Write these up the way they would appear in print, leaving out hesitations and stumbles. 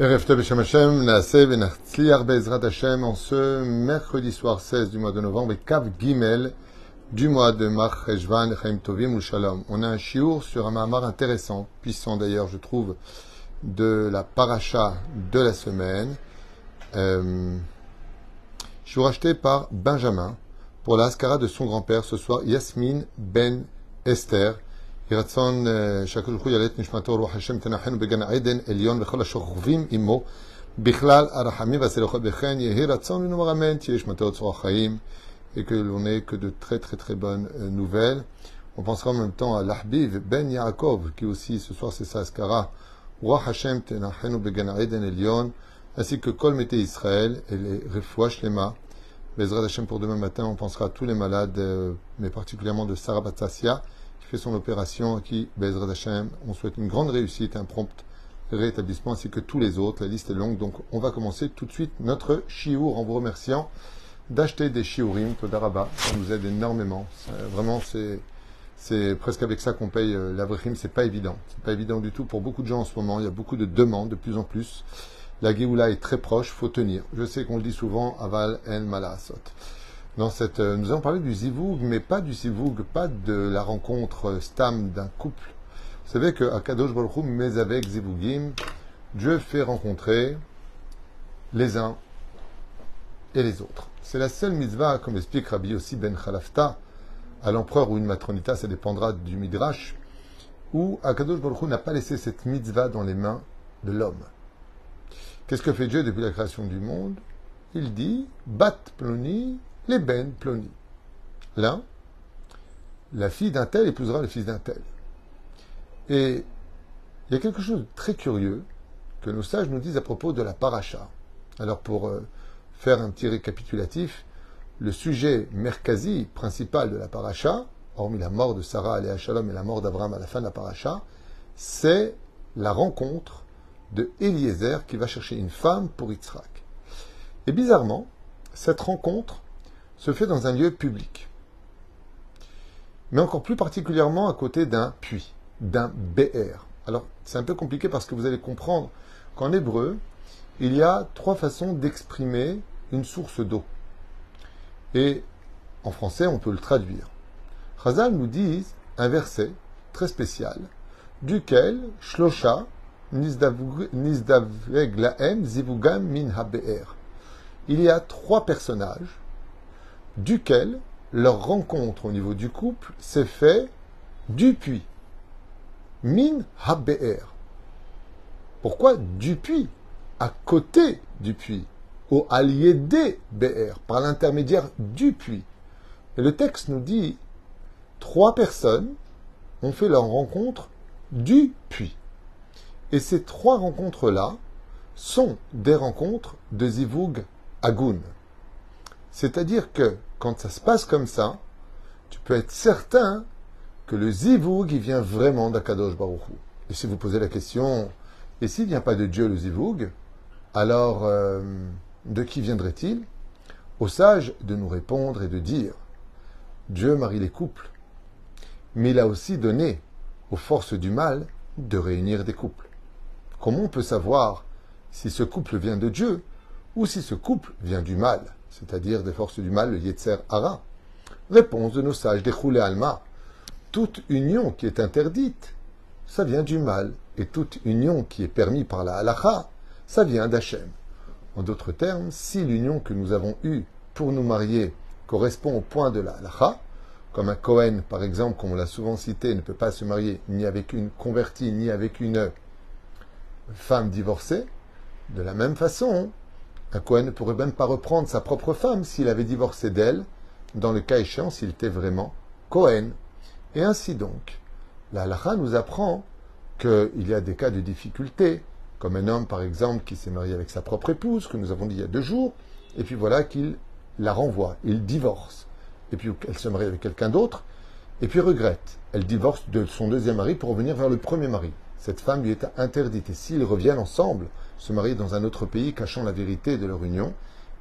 Erev Tov Beshem Hashem, Naaseh Venatzliar Be'ezrat Hashem, en ce mercredi soir 16 du mois de novembre, et Kav Gimel du mois de Mar Cheshvan, Chaim Tovim ou Shalom. On a un shiur sur un mahamar intéressant, puissant d'ailleurs, je trouve, de la paracha de la semaine. Shiur acheté par Benjamin pour la Haskara de son grand-père ce soir, Yasmin Ben Esther. ירצון שהקדוש ברוך הוא יעלה את נשמתו רוח השם תנחנו בגן עדן עליון וכל השוכבים עמו בכלל הרחמים והסליחות וכן יהי רצון ונאמר אמן תהיה נשמתו צרור החיים et que l'on ait que de très bonnes nouvelles. On pensera en même temps à l'Ahbiv Ben Yaakov qui aussi ce soir c'est sa Haskara roi Hashem tenachenu began Eden Elion ainsi que Kol Mete Israël et les Refoua Shlema. Bezrat Hashem pour demain matin on pensera à tous les malades mais particulièrement de Sarah Batassia fait son opération, à qui, Bezrat Hashem, on souhaite une grande réussite, un prompt rétablissement, ainsi que tous les autres. La liste est longue, donc on va commencer tout de suite notre shiur en vous remerciant d'acheter des shiurim, Todaraba, ça nous aide énormément. Vraiment, c'est presque avec ça qu'on paye l'Avrechim, c'est pas évident du tout pour beaucoup de gens en ce moment, il y a beaucoup de demandes, de plus en plus. La Géoula est très proche, faut tenir. Je sais qu'on le dit souvent, Aval en Malasot. Nous allons parler du zivoug, mais pas du zivoug, pas de la rencontre stam d'un couple. Vous savez que Akadosh Baruch Hu, mais avec zivougim, Dieu fait rencontrer les uns et les autres. C'est la seule mitzvah, comme explique Rabbi Yossi ben Khalafta, à l'empereur ou une matronita, ça dépendra du midrash, où Akadosh Baruch Hu n'a pas laissé cette mitzvah dans les mains de l'homme. Qu'est-ce que fait Dieu depuis la création du monde? Il dit, Bat Ploni, les Ben Ploni. L'un, la fille d'un tel épousera le fils d'un tel. Et il y a quelque chose de très curieux que nos sages nous disent à propos de la paracha. Alors pour faire un petit récapitulatif, le sujet merkazi principal de la paracha, hormis la mort de Sarah aléa Shalom et la mort d'Abraham à la fin de la paracha, c'est la rencontre de Eliezer qui va chercher une femme pour Yitzhak. Et bizarrement, cette rencontre se fait dans un lieu public. Mais encore plus particulièrement à côté d'un puits, d'un be'er. Alors, c'est un peu compliqué parce que vous allez comprendre qu'en hébreu, il y a trois façons d'exprimer une source d'eau. Et en français, on peut le traduire. Chazal nous dit un verset très spécial, duquel Shlosha nizdaveg laem zivugam min ha-be'er. Il y a trois personnages duquel leur rencontre au niveau du couple s'est fait du puits. Min ha-be'er. Pourquoi du puits? À côté du puits. Au allié des be'er. Par l'intermédiaire du puits. Et le texte nous dit, trois personnes ont fait leur rencontre du puits. Et ces trois rencontres-là sont des rencontres de Zivug Agun. C'est-à-dire que quand ça se passe comme ça, tu peux être certain que le zivoug, il vient vraiment d'Akadosh Baruch Hu. Et si vous posez la question, et s'il ne vient pas de Dieu le zivoug, alors de qui viendrait-il? Au sage de nous répondre et de dire, Dieu marie les couples, mais il a aussi donné aux forces du mal de réunir des couples. Comment on peut savoir si ce couple vient de Dieu ou si ce couple vient du mal, c'est-à-dire des forces du mal, le Yetzer Hara? Réponse de nos sages, des Choulé Alma. Toute union qui est interdite, ça vient du mal. Et toute union qui est permise par la halacha, ça vient d'Hachem. En d'autres termes, si l'union que nous avons eue pour nous marier correspond au point de la halacha, comme un Kohen, par exemple, comme on l'a souvent cité, ne peut pas se marier ni avec une convertie, ni avec une femme divorcée, de la même façon, un Kohen ne pourrait même pas reprendre sa propre femme s'il avait divorcé d'elle, dans le cas échéant s'il était vraiment Kohen. Et ainsi donc, la halakha nous apprend qu'il y a des cas de difficulté, comme un homme par exemple qui s'est marié avec sa propre épouse, que nous avons dit il y a 2 jours, et puis voilà qu'il la renvoie, il divorce. Et puis elle se marie avec quelqu'un d'autre, et puis regrette. Elle divorce de son deuxième mari pour revenir vers le premier mari. Cette femme lui est interdite. Et s'ils reviennent ensemble, se marier dans un autre pays, cachant la vérité de leur union,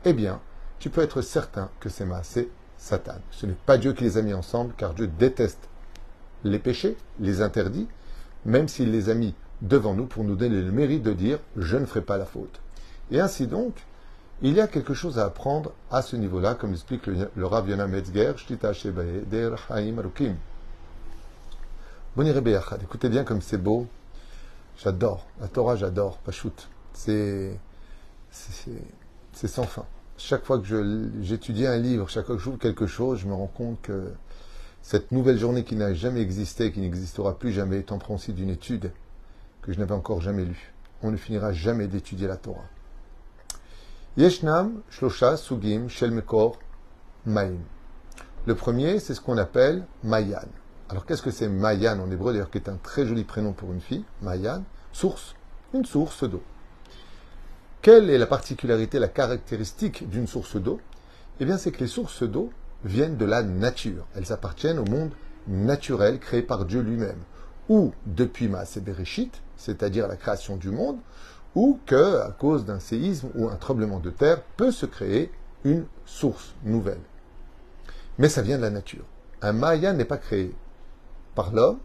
eh bien, tu peux être certain que c'est Maasé Satan. Ce n'est pas Dieu qui les a mis ensemble, car Dieu déteste les péchés, les interdits, même s'il les a mis devant nous pour nous donner le mérite de dire « je ne ferai pas la faute ». Et ainsi donc, il y a quelque chose à apprendre à ce niveau-là, comme explique le Rav Yonah Metzger, Shtita Shebae, Der Chaim Arukim. Boni Rebbe Yachad, écoutez bien comme c'est beau. J'adore. La Torah, j'adore. Pachout. C'est sans fin. Chaque fois que j'étudie un livre, chaque fois que j'ouvre quelque chose, je me rends compte que cette nouvelle journée qui n'a jamais existé, qui n'existera plus jamais, est emprunt aussi d'une étude que je n'avais encore jamais lue. On ne finira jamais d'étudier la Torah. Yeshnam Shlosha Sugim Shel Mekor Maim. Le premier, c'est ce qu'on appelle Mayan. Alors qu'est-ce que c'est Mayan en hébreu, d'ailleurs, qui est un très joli prénom pour une fille? Mayan, source, une source d'eau. Quelle est la particularité, la caractéristique d'une source d'eau? Eh bien, c'est que les sources d'eau viennent de la nature. Elles appartiennent au monde naturel créé par Dieu lui-même. Ou depuis Maaseh Bereshit, c'est-à-dire la création du monde, ou que, à cause d'un séisme ou un tremblement de terre, peut se créer une source nouvelle. Mais ça vient de la nature. Un Maya n'est pas créé par l'homme,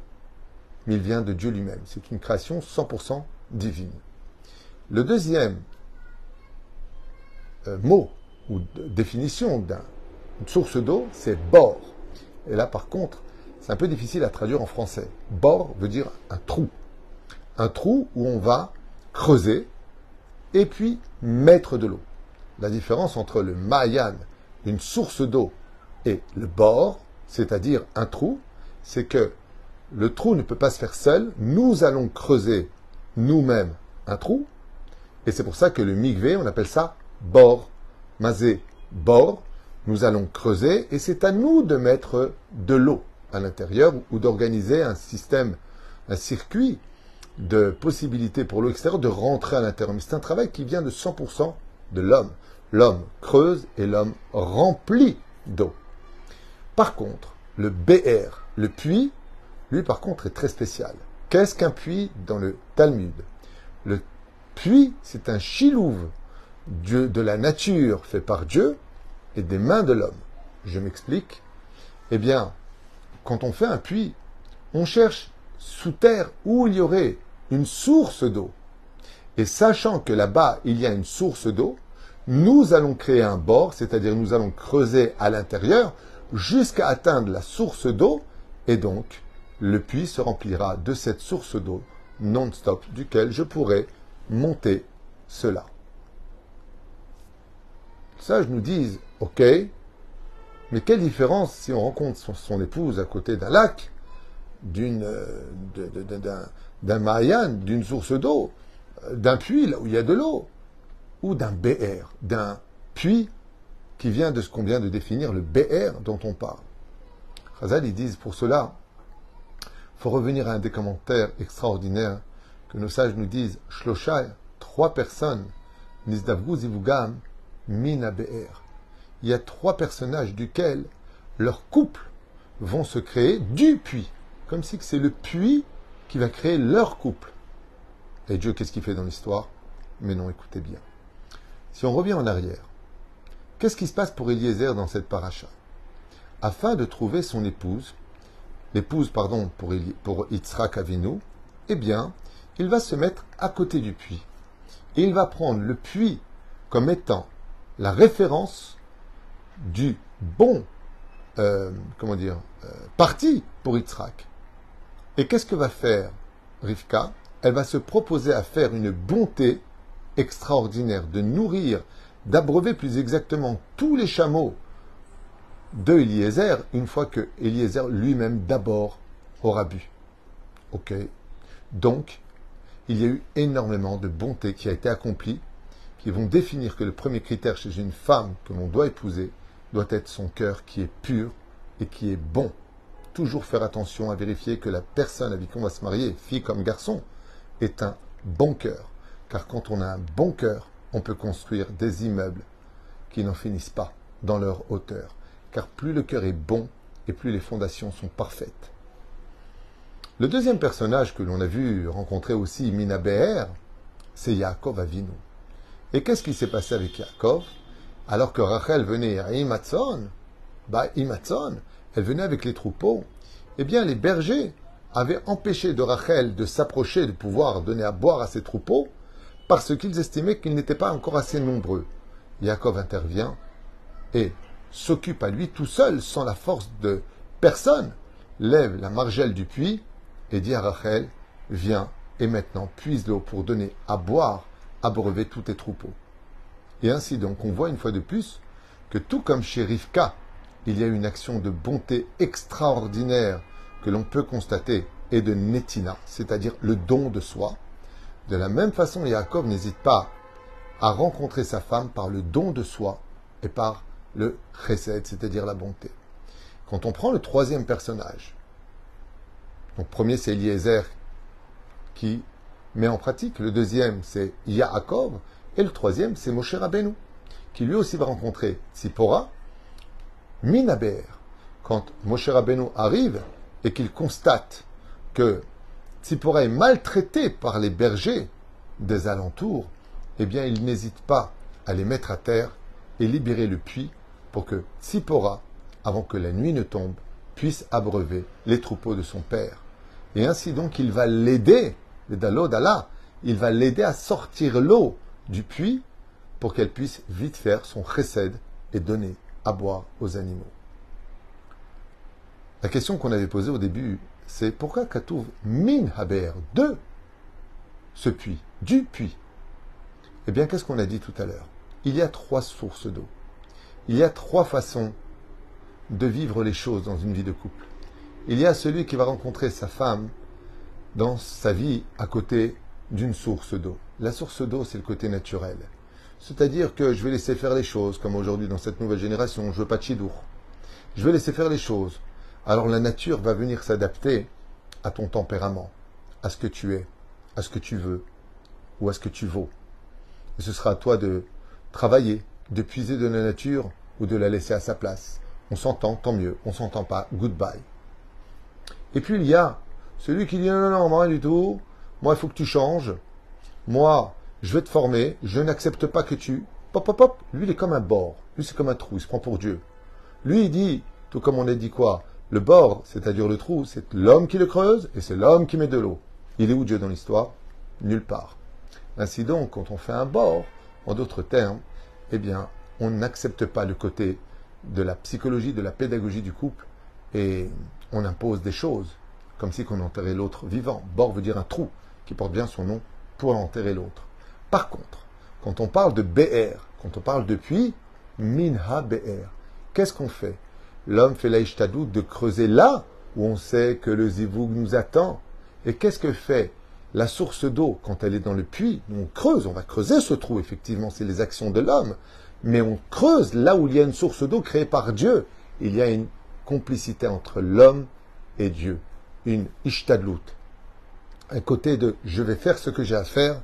mais il vient de Dieu lui-même. C'est une création 100% divine. Le deuxième mot ou définition d'une source d'eau, c'est bor. Et là, par contre, c'est un peu difficile à traduire en français. Bor veut dire un trou. Un trou où on va creuser et puis mettre de l'eau. La différence entre le Mayan, une source d'eau, et le bor, c'est-à-dire un trou, c'est que le trou ne peut pas se faire seul. Nous allons creuser nous-mêmes un trou. Et c'est pour ça que le mikvé, on appelle ça bor. Mazé, bor. Nous allons creuser et c'est à nous de mettre de l'eau à l'intérieur ou d'organiser un système, un circuit de possibilités pour l'eau extérieure de rentrer à l'intérieur. Mais c'est un travail qui vient de 100% de l'homme. L'homme creuse et l'homme remplit d'eau. Par contre, le BR, le puits, lui par contre est très spécial. Qu'est-ce qu'un puits dans le Talmud? Le puits, c'est un chilouve de la nature fait par Dieu et des mains de l'homme. Je m'explique. Eh bien, quand on fait un puits, on cherche sous terre où il y aurait une source d'eau. Et sachant que là-bas, il y a une source d'eau, nous allons créer un bord, c'est-à-dire nous allons creuser à l'intérieur jusqu'à atteindre la source d'eau, et donc le puits se remplira de cette source d'eau non-stop, duquel je pourrai monter cela. Ça, je nous dis, ok, mais quelle différence si on rencontre son épouse à côté d'un lac, d'un Mayan, d'une source d'eau, d'un puits là où il y a de l'eau, ou d'un BR, d'un puits qui vient de ce qu'on vient de définir, le BR dont on parle. Chazal, ils disent pour cela, il faut revenir à un des commentaires extraordinaires que nos sages nous disent, Shloshai, 3 personnes, Nizdavgu Zivugam, Mina BR. Il y a 3 personnages duquel leur couple vont se créer du puits. Comme si c'est le puits qui va créer leur couple. Et Dieu, qu'est-ce qu'il fait dans l'histoire? Mais non, écoutez bien. Si on revient en arrière, qu'est-ce qui se passe pour Eliezer dans cette paracha? Afin de trouver son épouse, pour Yitzhak Avinu, eh bien, il va se mettre à côté du puits. Et il va prendre le puits comme étant la référence du bon, parti pour Yitzhak. Et qu'est-ce que va faire Rivka? Elle va se proposer à faire une bonté extraordinaire, de nourrir, d'abreuver plus exactement tous les chameaux de Eliezer, une fois que Eliezer lui-même d'abord aura bu. Ok. Donc, il y a eu énormément de bonté qui a été accomplie, qui vont définir que le premier critère chez une femme que l'on doit épouser doit être son cœur qui est pur et qui est bon. Toujours faire attention à vérifier que la personne avec qui on va se marier, fille comme garçon, est un bon cœur. Car quand on a un bon cœur, on peut construire des immeubles qui n'en finissent pas dans leur hauteur. Car plus le cœur est bon et plus les fondations sont parfaites. Le deuxième personnage que l'on a vu rencontrer aussi Mina Be'er, c'est Yaakov Avinu. Et qu'est-ce qui s'est passé avec Yaakov? Alors que Rachel venait à Imatzon, elle venait avec les troupeaux, eh bien les bergers avaient empêché de Rachel de s'approcher, de pouvoir donner à boire à ses troupeaux, parce qu'ils estimaient qu'ils n'étaient pas encore assez nombreux. Yaakov intervient et s'occupe à lui tout seul, sans la force de personne, lève la margelle du puits et dit à Rachel, viens et maintenant puise l'eau pour donner à boire, abreuver tous tes troupeaux. Et ainsi donc, on voit une fois de plus que tout comme chez Rivka, il y a une action de bonté extraordinaire que l'on peut constater et de netina, c'est-à-dire le don de soi. De la même façon, Yaakov n'hésite pas à rencontrer sa femme par le don de soi et par le chesed, c'est-à-dire la bonté. Quand on prend le troisième personnage, donc premier c'est Eliezer qui met en pratique, le deuxième c'est Yaakov, et le troisième c'est Moshe Rabbeinu, qui lui aussi va rencontrer Tzipora, Minaber. Quand Moshe Rabbeinu arrive et qu'il constate que Tzipora est maltraitée par les bergers des alentours, eh bien il n'hésite pas à les mettre à terre et libérer le puits pour que Tzipora, avant que la nuit ne tombe, puisse abreuver les troupeaux de son père. Et ainsi donc il va l'aider, le Dalo Dala, il va l'aider à sortir l'eau du puits pour qu'elle puisse vite faire son chesed et donner à boire aux animaux. La question qu'on avait posée au début, c'est pourquoi Katouv min haber, de ce puits, du puits. Eh bien, qu'est-ce qu'on a dit tout à l'heure? Il y a 3 sources d'eau. Il y a 3 façons de vivre les choses dans une vie de couple. Il y a celui qui va rencontrer sa femme dans sa vie à côté d'une source d'eau. La source d'eau, c'est le côté naturel. C'est-à-dire que je vais laisser faire les choses, comme aujourd'hui dans cette nouvelle génération, je veux pas de chidour. Je vais laisser faire les choses. Alors la nature va venir s'adapter à ton tempérament, à ce que tu es, à ce que tu veux, ou à ce que tu vaux. Et ce sera à toi de travailler, de puiser de la nature ou de la laisser à sa place. On s'entend, tant mieux. On s'entend pas, goodbye. Et puis il y a celui qui dit non, non, non, moi rien du tout. Moi, il faut que tu changes. Moi, je vais te former. Je n'accepte pas que tu... Pop, pop, pop. Lui, il est comme un bord. Lui, c'est comme un trou. Il se prend pour Dieu. Lui, il dit, tout comme on a dit quoi? Le bord, c'est-à-dire le trou, c'est l'homme qui le creuse et c'est l'homme qui met de l'eau. Il est où Dieu dans l'histoire? Nulle part. Ainsi donc, quand on fait un bord, en d'autres termes, eh bien, on n'accepte pas le côté de la psychologie, de la pédagogie du couple et on impose des choses, comme si on enterrait l'autre vivant. Bord veut dire un trou qui porte bien son nom pour enterrer l'autre. Par contre, quand on parle de BR, quand on parle de puits, minha BR, qu'est-ce qu'on fait? L'homme fait l'aïchtadout de creuser là où on sait que le zivoug nous attend. Et qu'est-ce que fait la source d'eau quand elle est dans le puits? On creuse, on va creuser ce trou, effectivement, c'est les actions de l'homme. Mais on creuse là où il y a une source d'eau créée par Dieu. Il y a une complicité entre l'homme et Dieu, une ishtadlout. Un côté de je vais faire ce que j'ai à faire,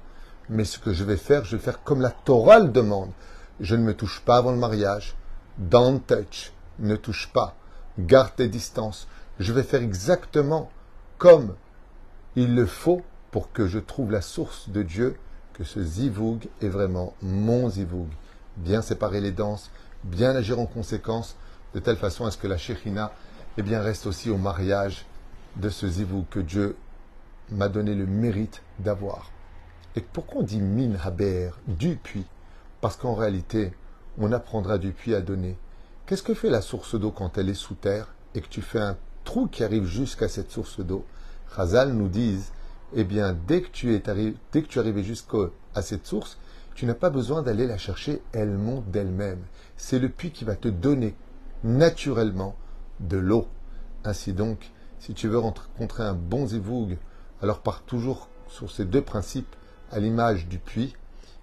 mais ce que je vais faire comme la Torah le demande. Je ne me touche pas avant le mariage. Don't touch. Ne touche pas. Garde tes distances. Je vais faire exactement comme il le faut pour que je trouve la source de Dieu, que ce zivoug est vraiment mon zivoug. Bien séparer les danses, bien agir en conséquence, de telle façon à ce que la Shekhinah reste aussi au mariage de ce zivoug que Dieu m'a donné le mérite d'avoir. Et pourquoi on dit min haber, du puits? Parce qu'en réalité, on apprendra du puits à donner. Qu'est-ce que fait la source d'eau quand elle est sous terre et que tu fais un trou qui arrive jusqu'à cette source d'eau? Chazal nous disent, dès que tu es arrivé jusqu'à cette source, tu n'as pas besoin d'aller la chercher, elle monte d'elle-même. C'est le puits qui va te donner naturellement de l'eau. Ainsi donc, si tu veux rencontrer un bon zivoug, alors pars toujours sur ces 2 principes à l'image du puits,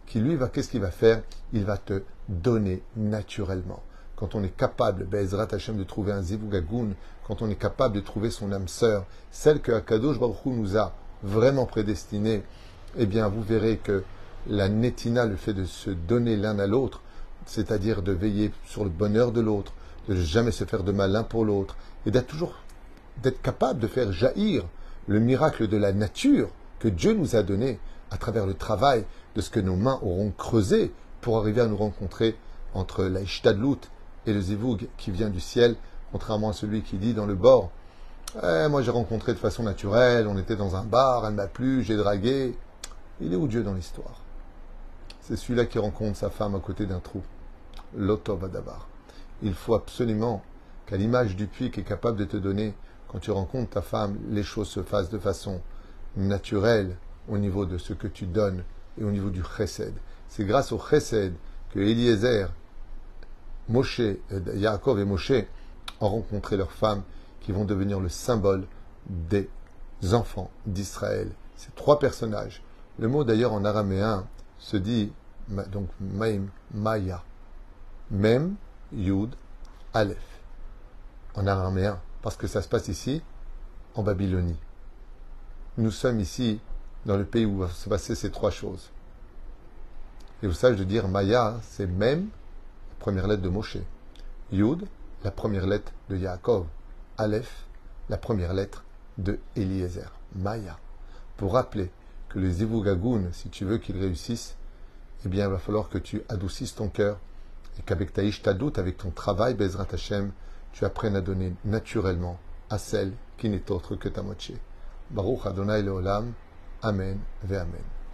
qui lui qu'est-ce qu'il va faire? Il va te donner naturellement. Quand on est capable, Be'ezrat Hashem, de trouver un zivoug agoun, quand on est capable de trouver son âme sœur, celle que Akadosh Baruch Hu nous a vraiment prédestinée, vous verrez que la netina, le fait de se donner l'un à l'autre, c'est-à-dire de veiller sur le bonheur de l'autre, de ne jamais se faire de mal l'un pour l'autre, et d'être capable de faire jaillir le miracle de la nature que Dieu nous a donné à travers le travail de ce que nos mains auront creusé pour arriver à nous rencontrer entre la ishtadlout et le zivoug qui vient du ciel, contrairement à celui qui dit dans le bord, Moi, j'ai rencontré de façon naturelle, on était dans un bar, elle m'a plu, j'ai dragué. Il est où Dieu dans l'histoire? C'est celui-là qui rencontre sa femme à côté d'un trou. L'Otov Adabar. Il faut absolument qu'à l'image du puits qui est capable de te donner, quand tu rencontres ta femme, les choses se fassent de façon naturelle au niveau de ce que tu donnes et au niveau du chesed. C'est grâce au chesed que Eliezer, Moshe, Yaakov et Moshe ont rencontré leurs femmes qui vont devenir le symbole des enfants d'Israël. Ces trois personnages. Le mot d'ailleurs en araméen se dit donc Maim, Maya, Mem, Yud, Aleph. En araméen, parce que ça se passe ici, en Babylonie. Nous sommes ici, dans le pays où vont se passer ces trois choses. Et vous savez de dire Maya, c'est Mem, la première lettre de Moshe. Yud, la première lettre de Yaakov. Aleph, la première lettre de Eliezer. Maya. Pour rappeler que les Zivugagoun, si tu veux qu'ils réussissent, eh bien, il va falloir que tu adoucisses ton cœur et qu'avec ta ishtadout, avec ton travail, Bezrat Hashem, tu apprennes à donner naturellement à celle qui n'est autre que ta moitié. Baruch Adonai Leolam. Amen ve Amen.